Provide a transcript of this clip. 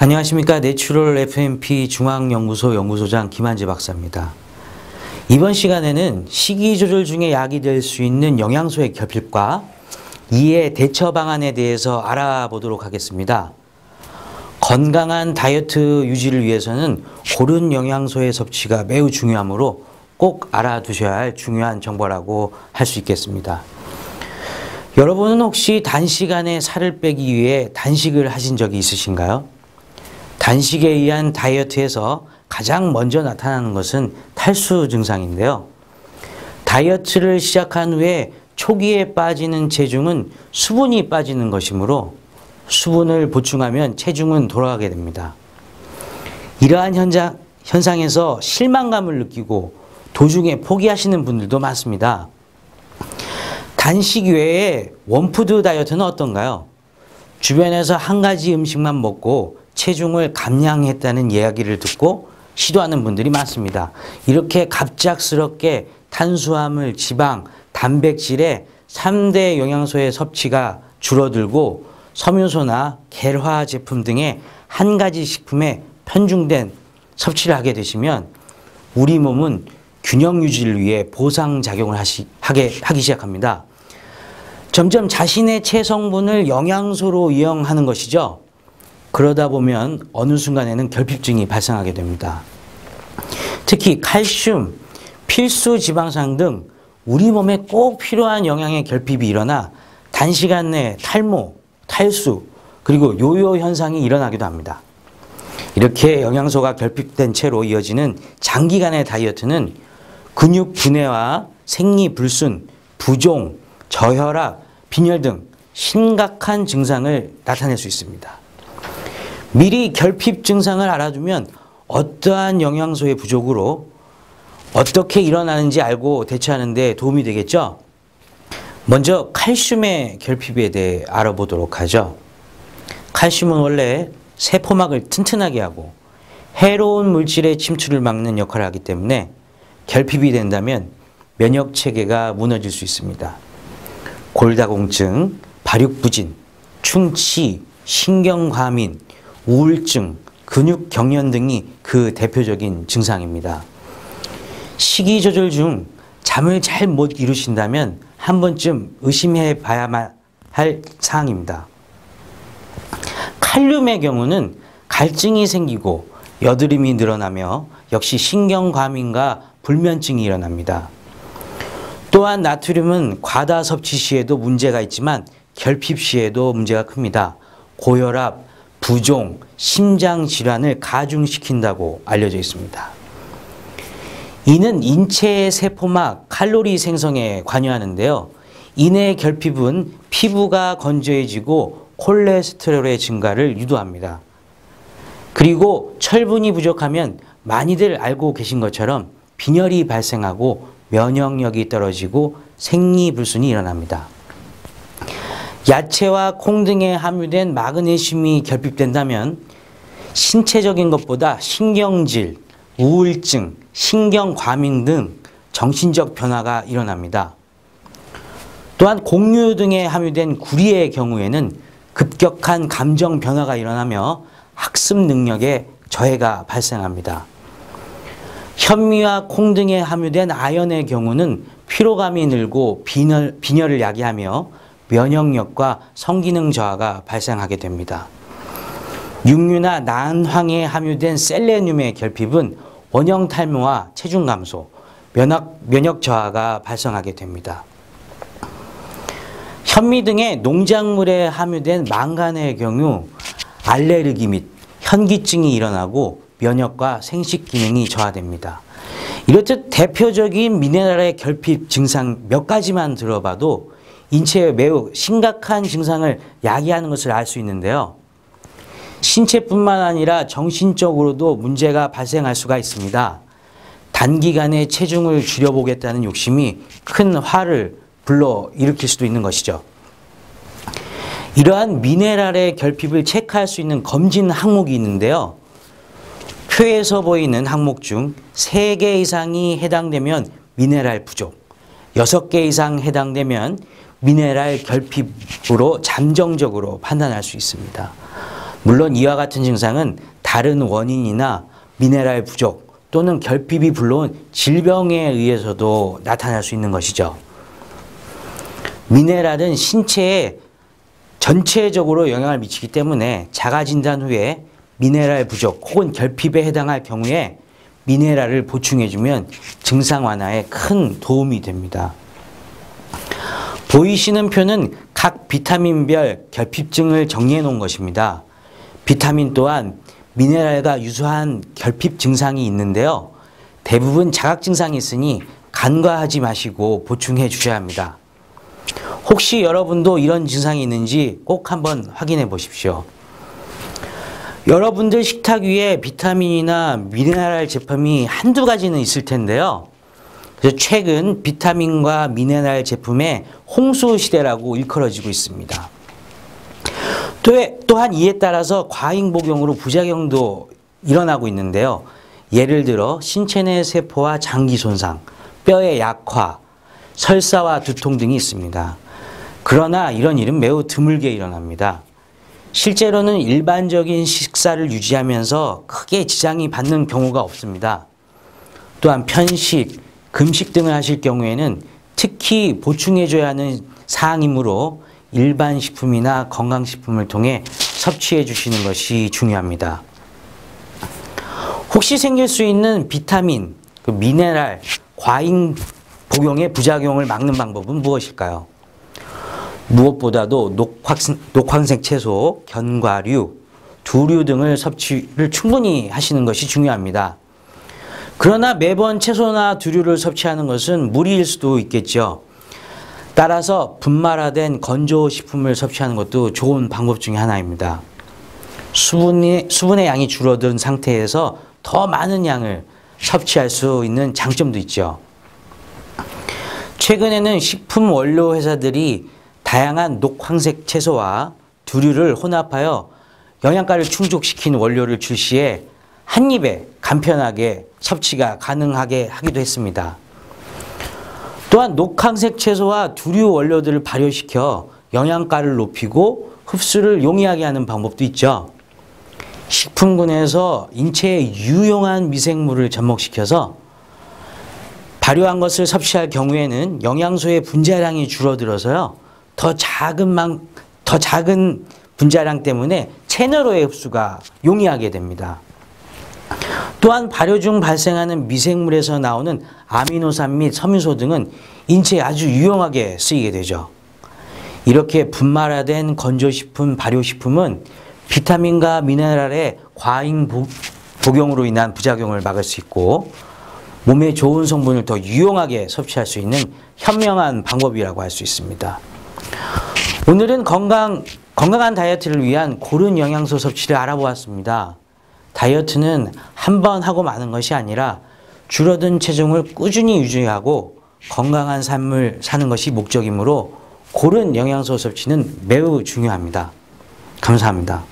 안녕하십니까. 내추럴 FMP 중앙연구소 연구소장 김한재 박사입니다. 이번 시간에는 식이 조절 중에 약이 될 수 있는 영양소의 결핍과 이에 대처 방안에 대해서 알아보도록 하겠습니다. 건강한 다이어트 유지를 위해서는 고른 영양소의 섭취가 매우 중요하므로 꼭 알아두셔야 할 중요한 정보라고 할 수 있겠습니다. 여러분은 혹시 단시간에 살을 빼기 위해 단식을 하신 적이 있으신가요? 단식에 의한 다이어트에서 가장 먼저 나타나는 것은 탈수 증상인데요. 다이어트를 시작한 후에 초기에 빠지는 체중은 수분이 빠지는 것이므로 수분을 보충하면 체중은 돌아가게 됩니다. 이러한 현상에서 실망감을 느끼고 도중에 포기하시는 분들도 많습니다. 단식 외에 원푸드 다이어트는 어떤가요? 주변에서 한 가지 음식만 먹고 체중을 감량했다는 이야기를 듣고 시도하는 분들이 많습니다. 이렇게 갑작스럽게 탄수화물, 지방, 단백질의 3대 영양소의 섭취가 줄어들고 섬유소나 겔화 제품 등의 한 가지 식품에 편중된 섭취를 하게 되시면 우리 몸은 균형 유지를 위해 보상작용을 하기 시작합니다. 점점 자신의 체성분을 영양소로 이용하는 것이죠. 그러다 보면 어느 순간에는 결핍증이 발생하게 됩니다. 특히 칼슘, 필수 지방산 등 우리 몸에 꼭 필요한 영양의 결핍이 일어나 단시간 내에 탈모, 탈수, 그리고 요요 현상이 일어나기도 합니다. 이렇게 영양소가 결핍된 채로 이어지는 장기간의 다이어트는 근육 분해와 생리불순, 부종, 저혈압, 빈혈 등 심각한 증상을 나타낼 수 있습니다. 미리 결핍 증상을 알아두면 어떠한 영양소의 부족으로 어떻게 일어나는지 알고 대처하는 데 도움이 되겠죠? 먼저 칼슘의 결핍에 대해 알아보도록 하죠. 칼슘은 원래 세포막을 튼튼하게 하고 해로운 물질의 침투를 막는 역할을 하기 때문에 결핍이 된다면 면역체계가 무너질 수 있습니다. 골다공증, 발육부진, 충치, 신경과민, 우울증, 근육경련 등이 그 대표적인 증상입니다. 식이 조절 중 잠을 잘 못 이루신다면 한 번쯤 의심해 봐야만 할 사항입니다. 칼륨의 경우는 갈증이 생기고 여드름이 늘어나며 역시 신경과민과 불면증이 일어납니다. 또한 나트륨은 과다 섭취 시에도 문제가 있지만 결핍 시에도 문제가 큽니다. 고혈압, 부종, 심장질환을 가중시킨다고 알려져 있습니다. 이는 인체의 세포막 칼로리 생성에 관여하는데요. 이내 결핍은 피부가 건조해지고 콜레스테롤의 증가를 유도합니다. 그리고 철분이 부족하면 많이들 알고 계신 것처럼 빈혈이 발생하고 면역력이 떨어지고 생리불순이 일어납니다. 야채와 콩 등에 함유된 마그네슘이 결핍된다면 신체적인 것보다 신경질, 우울증, 신경과민 등 정신적 변화가 일어납니다. 또한 곡류 등에 함유된 구리의 경우에는 급격한 감정 변화가 일어나며 학습 능력에 저해가 발생합니다. 현미와 콩 등에 함유된 아연의 경우는 피로감이 늘고 빈혈을 야기하며 면역력과 성기능 저하가 발생하게 됩니다. 육류나 난황에 함유된 셀레늄의 결핍은 원형 탈모와 체중 감소, 면역 저하가 발생하게 됩니다. 현미 등의 농작물에 함유된 망간의 경우 알레르기 및 현기증이 일어나고 면역과 생식 기능이 저하됩니다. 이렇듯 대표적인 미네랄의 결핍 증상 몇 가지만 들어봐도 인체에 매우 심각한 증상을 야기하는 것을 알 수 있는데요. 신체뿐만 아니라 정신적으로도 문제가 발생할 수가 있습니다. 단기간에 체중을 줄여보겠다는 욕심이 큰 화를 불러일으킬 수도 있는 것이죠. 이러한 미네랄의 결핍을 체크할 수 있는 검진 항목이 있는데요. 표에서 보이는 항목 중 3개 이상이 해당되면 미네랄 부족, 6개 이상 해당되면 미네랄 결핍으로 잠정적으로 판단할 수 있습니다. 물론 이와 같은 증상은 다른 원인이나 미네랄 부족 또는 결핍이 불러온 질병에 의해서도 나타날 수 있는 것이죠. 미네랄은 신체에 전체적으로 영향을 미치기 때문에 자가진단 후에 미네랄 부족 혹은 결핍에 해당할 경우에 미네랄을 보충해주면 증상 완화에 큰 도움이 됩니다. 보이시는 표는 각 비타민별 결핍증을 정리해 놓은 것입니다. 비타민 또한 미네랄과 유사한 결핍 증상이 있는데요. 대부분 자각 증상이 있으니 간과하지 마시고 보충해 주셔야 합니다. 혹시 여러분도 이런 증상이 있는지 꼭 한번 확인해 보십시오. 여러분들 식탁 위에 비타민이나 미네랄 제품이 한두 가지는 있을 텐데요. 그래서 최근 비타민과 미네랄 제품의 홍수 시대라고 일컬어지고 있습니다. 또한 이에 따라서 과잉 복용으로 부작용도 일어나고 있는데요. 예를 들어 신체 내 세포와 장기 손상, 뼈의 약화, 설사와 두통 등이 있습니다. 그러나 이런 일은 매우 드물게 일어납니다. 실제로는 일반적인 식사를 유지하면서 크게 지장이 받는 경우가 없습니다. 또한 편식, 금식 등을 하실 경우에는 특히 보충해줘야 하는 사항이므로 일반 식품이나 건강식품을 통해 섭취해 주시는 것이 중요합니다. 혹시 생길 수 있는 비타민, 미네랄, 과잉 복용의 부작용을 막는 방법은 무엇일까요? 무엇보다도 녹황색 채소, 견과류, 두류 등을 섭취를 충분히 하시는 것이 중요합니다. 그러나 매번 채소나 두류를 섭취하는 것은 무리일 수도 있겠죠. 따라서 분말화된 건조식품을 섭취하는 것도 좋은 방법 중에 하나입니다. 수분의 양이 줄어든 상태에서 더 많은 양을 섭취할 수 있는 장점도 있죠. 최근에는 식품 원료 회사들이 다양한 녹황색 채소와 두류를 혼합하여 영양가를 충족시킨 원료를 출시해 한 입에 간편하게 섭취가 가능하게 하기도 했습니다. 또한 녹황색 채소와 두류 원료들을 발효시켜 영양가를 높이고 흡수를 용이하게 하는 방법도 있죠. 식품군에서 인체에 유용한 미생물을 접목시켜서 발효한 것을 섭취할 경우에는 영양소의 분자량이 줄어들어서요. 더 작은 분자량 때문에 체내로의 흡수가 용이하게 됩니다. 또한 발효 중 발생하는 미생물에서 나오는 아미노산 및 섬유소 등은 인체에 아주 유용하게 쓰이게 되죠. 이렇게 분말화된 건조식품, 발효식품은 비타민과 미네랄의 과잉 복용으로 인한 부작용을 막을 수 있고 몸에 좋은 성분을 더 유용하게 섭취할 수 있는 현명한 방법이라고 할 수 있습니다. 오늘은 건강한 다이어트를 위한 고른 영양소 섭취를 알아보았습니다. 다이어트는 한 번 하고 마는 것이 아니라 줄어든 체중을 꾸준히 유지하고 건강한 삶을 사는 것이 목적이므로 고른 영양소 섭취는 매우 중요합니다. 감사합니다.